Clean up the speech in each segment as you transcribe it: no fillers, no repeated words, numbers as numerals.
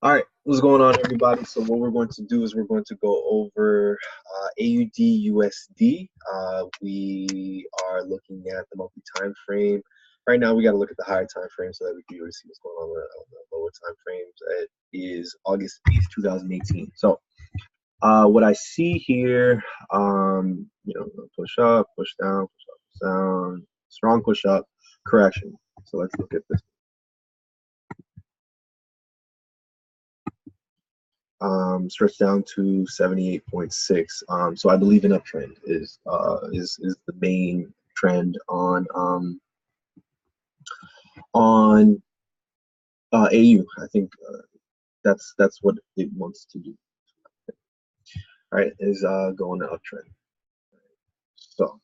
All right, what's going on, everybody? So what we're going to do is we're going to go over AUDUSD. We are looking at the monthly time frame. Right now, we got to look at the higher time frame so that we can really see what's going on the lower time frames. It is August 8th, 2018. So what I see here, push up, push down, push up, push down, strong push up, correction. So let's look at this. Stretched down to 78.6. So I believe an uptrend is the main trend on AU. I think that's what it wants to do. All right, is going to uptrend. So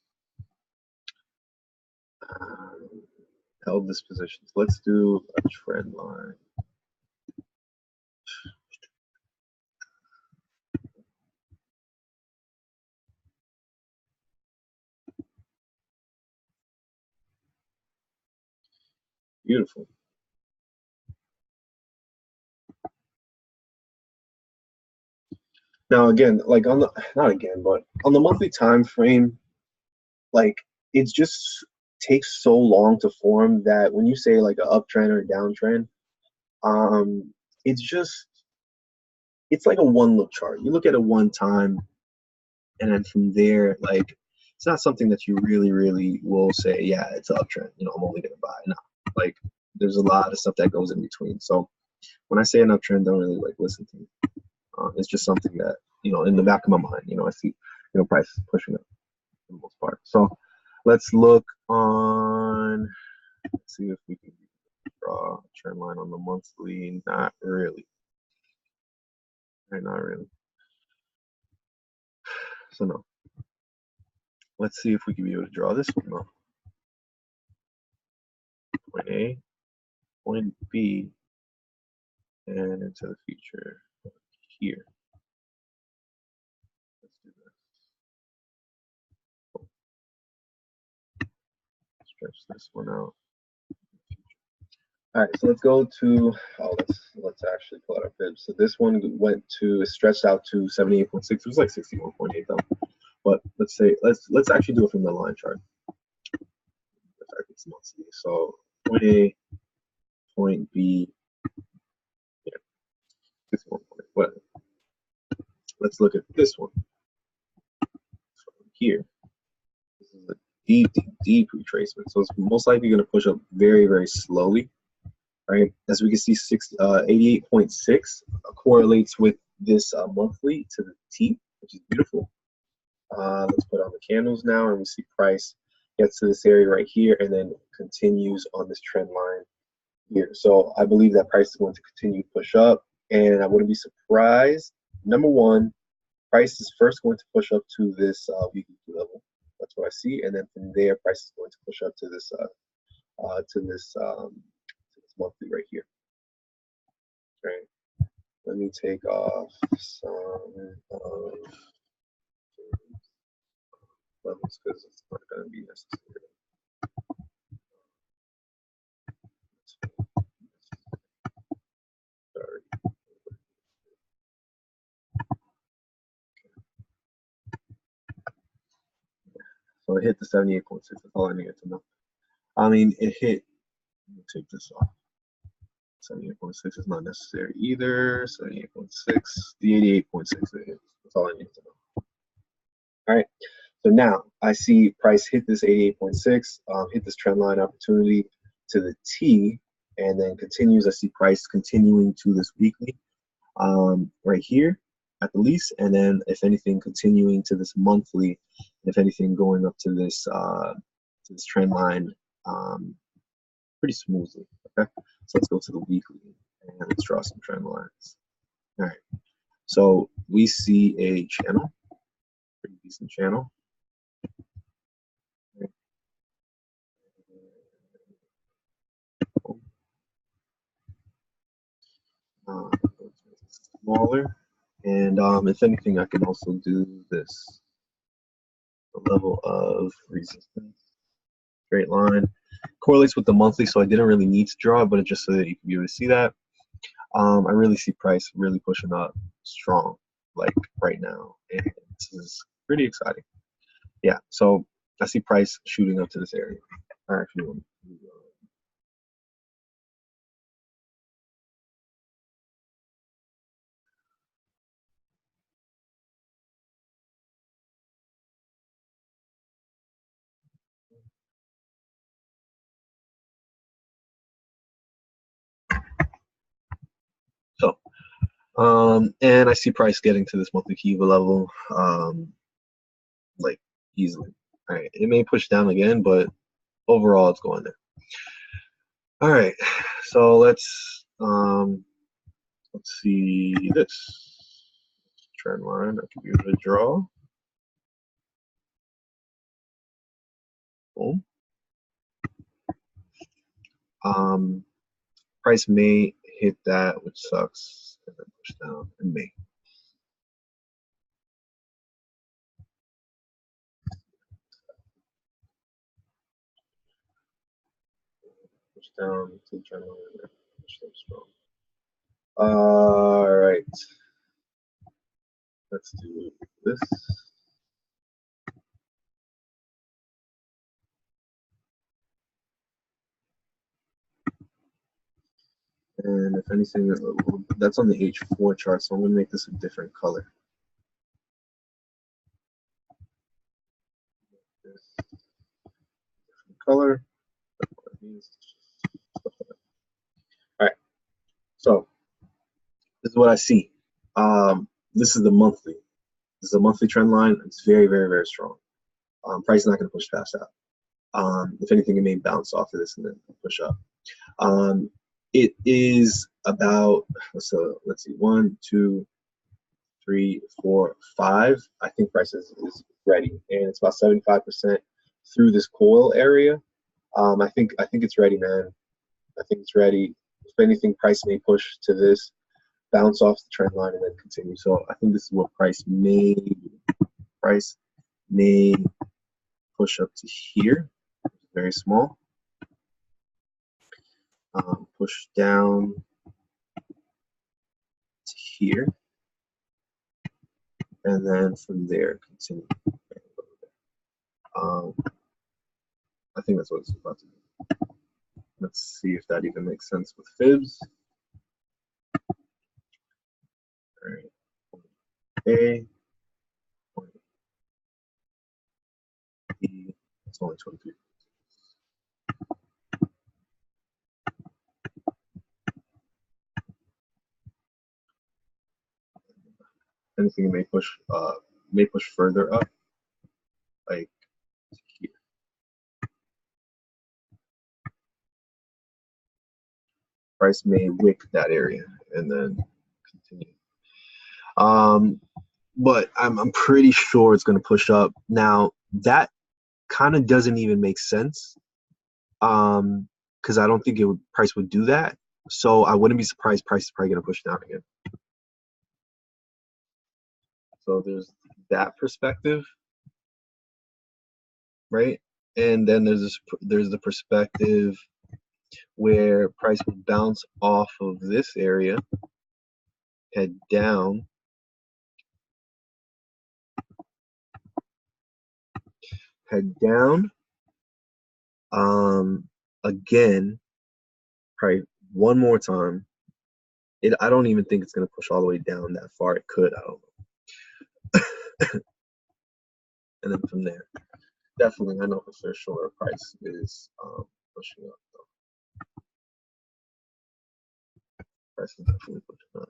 held this position. So let's do a trend line. Beautiful. Now again, like on the but on the monthly time frame, like it's just takes so long to form that when you say like an uptrend or a downtrend, it's like a one look chart. You look at it one time, and then from there, like it's not something that you really will say, yeah, it's an uptrend. I'm only gonna buy. No, like there's a lot of stuff that goes in between. So when I say an uptrend, don't really like listen to me. It's just something that in the back of my mind, I see prices pushing up for the most part. So let's look on. Let's see if we can draw a trend line on the monthly. Not really. Not really. So no. Let's see if we can be able to draw this one though. Point A, point B, and into the future here. Let's do this. Stretch this one out. All right, so let's go to let's actually pull out our fib. So this one went to stretched out to 78.6. It was like 61.8 though. But let's actually do it from the line chart. So point A, point B, yeah, 61. Whatever. Let's look at this one from here. This is a deep retracement. So it's most likely going to push up very slowly. Right, as we can see, 88.6 correlates with this monthly to the T, which is beautiful. Let's put on the candles now, and we see price gets to this area right here, and then continues on this trend line here. So I believe that price is going to continue to push up, and I wouldn't be surprised. Number one, price is first going to push up to this weekly level. That's what I see, and then from there, price is going to push up to this monthly right here. Okay, let me take off some of levels because it's not going to be necessary. Sorry. So it hit the 78.6. That's all I needed to know. I mean, it hit. Let me take this off. 78.6 is not necessary either. 78.6, the 88.6 it hit. That's all I need to know. All right. So now I see price hit this 88.6, hit this trend line opportunity to the T, and then continues. I see price continuing to this weekly right here at the least, and then if anything continuing to this monthly, if anything going up to this trend line pretty smoothly. Okay, so let's go to the weekly and let's draw some trend lines. All right, so we see a channel, pretty decent channel. Smaller, and if anything, I can also do this. The level of resistance, straight line, correlates with the monthly, so I didn't really need to draw it, but it's just so that you can be able to see that. I really see price really pushing up strong, like right now, and this is pretty exciting. Yeah, so I see price shooting up to this area. I actually want to, so and I see price getting to this monthly Kiva level, like easily. All right, it may push down again, but overall it's going there. All right, so let's see this trend line. I can use a draw. Boom. Price may hit that, which sucks, and then push down. It may. Push down to the trend line and push them strong. All right. Let's do this. And if anything, that's on the H4 chart, so I'm going to make this a different color. Different color. All right. So this is what I see. This is the monthly. This is a monthly trend line. It's very, very, very strong. Price is not going to push past that. If anything, it may bounce off of this and then push up. It is about, so let's see, 1, 2, 3, 4, 5. I think price is ready, and it's about 75% through this coil area. I think it's ready, man. I think it's ready. If anything, price may push to this, bounce off the trend line, and then continue. So I think this is what price may push up to here, very small. Push down to here, and then from there continue. I think that's what it's about to do. Let's see if that even makes sense with fibs. All right, A, point B, it's only 23. Anything may push further up, like here. Price may wick that area and then continue. But I'm pretty sure it's going to push up. Now that kind of doesn't even make sense, because I don't think price would do that. So I wouldn't be surprised price is probably going to push down again. So there's that perspective, right? And then there's the perspective where price will bounce off of this area, head down, again, probably one more time. I don't even think it's going to push all the way down that far. It could, I don't know. And then from there, definitely, I know for sure price is pushing up. Price is definitely pushing up.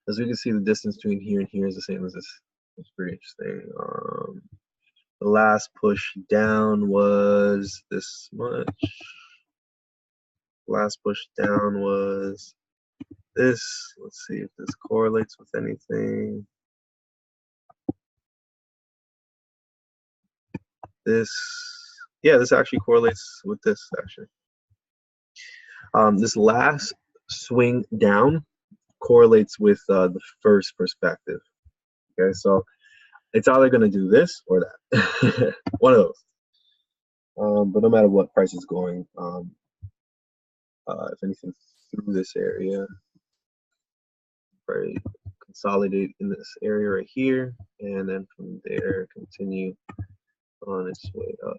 As we can see, the distance between here and here is the same as this. It's pretty interesting. The last push down was this much. Last push down was this. Let's see if this correlates with anything. This, yeah, this actually correlates with this actually. This last swing down correlates with the first perspective. Okay, so it's either going to do this or that. One of those. But no matter what price is going, if anything through this area, probably consolidate in this area right here, and then from there continue on its way up.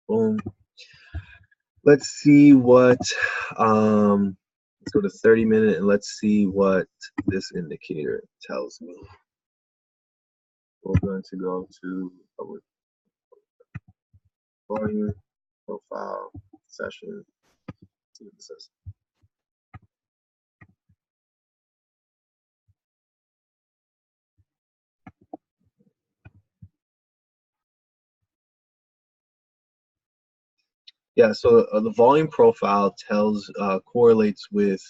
Boom. Let's see what let's go to 30-minute and let's see what this indicator tells me. We're going to go to our volume, profile, session, see what this says. Yeah, so the volume profile correlates with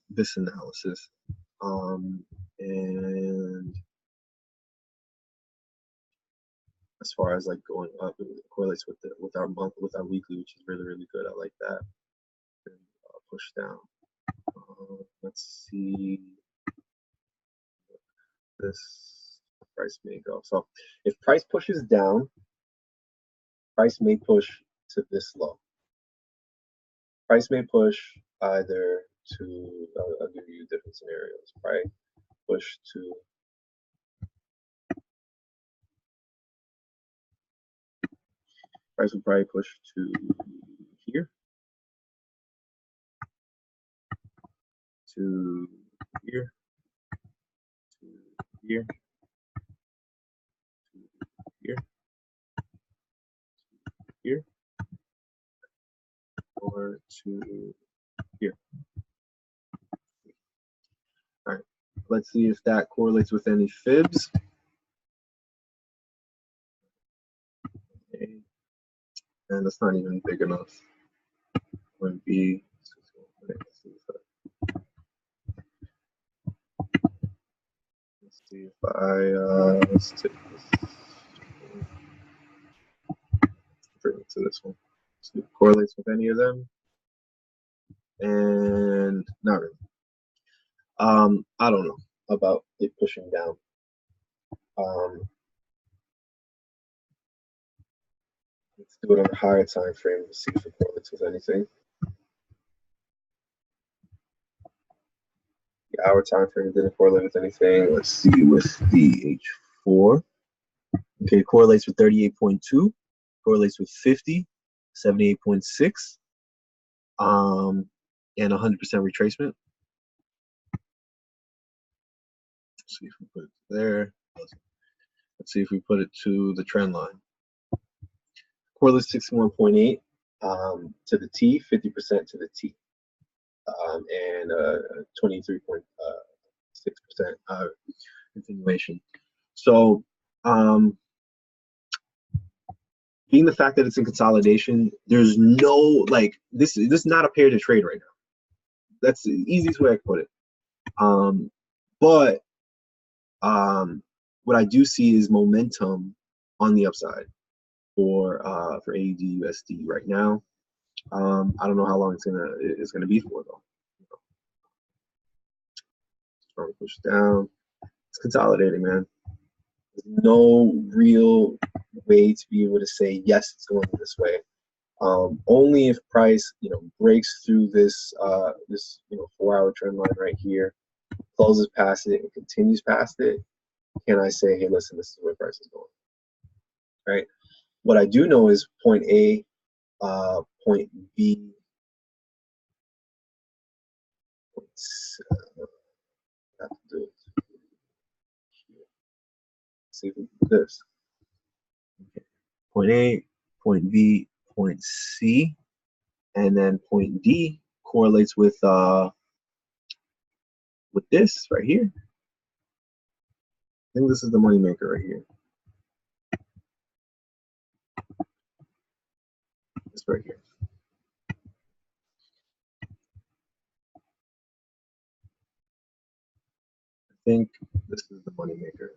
this analysis, and as far as like going up, it correlates with our weekly, which is really good. I like that. And, push down. Let's see this price may go. So if price pushes down, price may push to this low. Price may push either to, I'll give you different scenarios, right? Push to price will probably push to here, to here, to here, to here, to here, or to here. All right, let's see if that correlates with any fibs. Okay. And that's not even big enough. Would be, let's see if let's take this, bring it to this one. See if it correlates with any of them. And not really. I don't know about it pushing down. Let's do it on a higher time frame to see if it correlates with anything. The hour time frame didn't correlate with anything. Let's see with the H4. Okay, it correlates with 38.2, correlates with 50, 78.6, and 100% retracement. Let's see if we put it there. Let's see if we put it to the trend line. Correlates 61.8 to the T, 50% to the T, and 23.6% continuation. So, being the fact that it's in consolidation, there's no, like, this is not a pair to trade right now. That's the easiest way I can put it. But what I do see is momentum on the upside for AUDUSD right now. I don't know how long it's gonna be for though. Strong push down. It's consolidating, man. There's no real way to be able to say yes, it's going this way. Only if price, breaks through this 4-hour trend line right here, closes past it, and continues past it, can I say, hey, listen, this is where price is going, right? What I do know is point A, point B, have to do it. See if we can do this. Okay. Point A, point B, point C, and then point D correlates with this right here. I think this is the money maker right here. This right here. I think this is the money maker.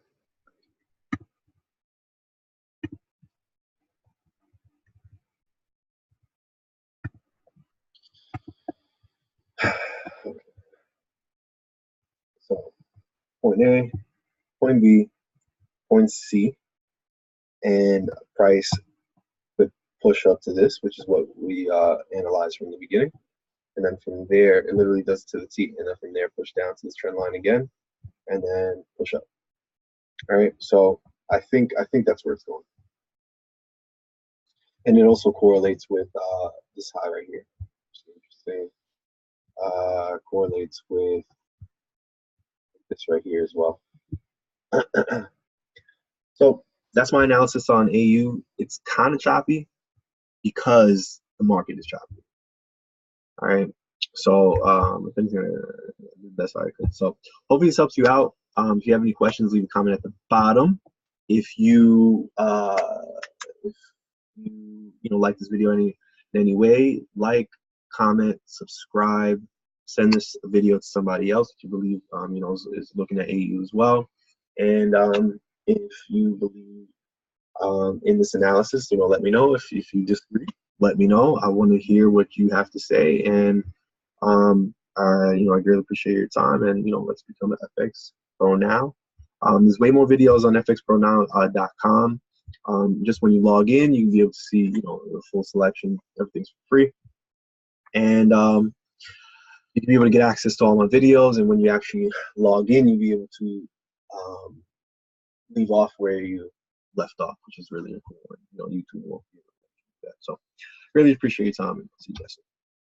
Okay. So point A, point B, point C, and price could push up to this, which is what we analyzed from the beginning. and then from there, it literally does to the T, and then from there, push down to this trend line again, and then push up. All right, so I think that's where it's going, and it also correlates with this high right here. Interesting. Correlates with this right here as well. So that's my analysis on AU. It's kind of choppy because the market is choppy. All right. So I think the best I could. So hopefully this helps you out. If you have any questions, leave a comment at the bottom. If you like this video in any way, like, comment, subscribe, send this video to somebody else that you believe is looking at AU as well. And if you believe in this analysis, let me know. If you disagree, let me know. I want to hear what you have to say, and I greatly appreciate your time. And let's become an FX Pro now. There's way more videos on fxpronow.com. Just when you log in, you can be able to see the full selection. Everything's free, and you can be able to get access to all my videos. And when you actually log in, you'll be able to leave off where you left off, which is really important. YouTube won't be able to do that. So really appreciate your time, and see you guys soon.